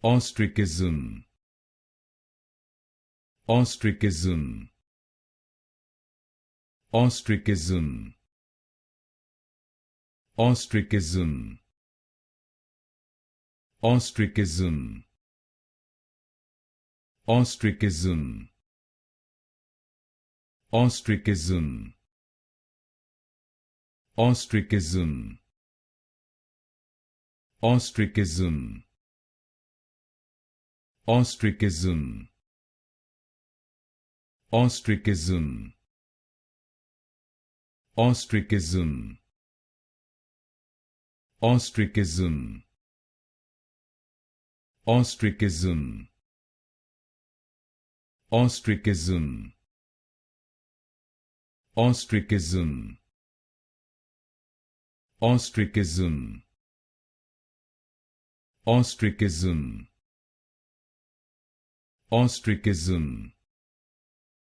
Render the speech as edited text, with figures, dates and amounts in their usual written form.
Ostrichism. Ostrichism. Ostrichism. Ostrichism. Ostrichism. Ostrichism. Ostrichism. Ostrichism. Ostrichism. Ostrichism. Ostrichism. Ostrichism. Ostrichism. Ostrichism. Ostrichism. Ostrichism. Ostrichism. Ostrichism. Ostrichism.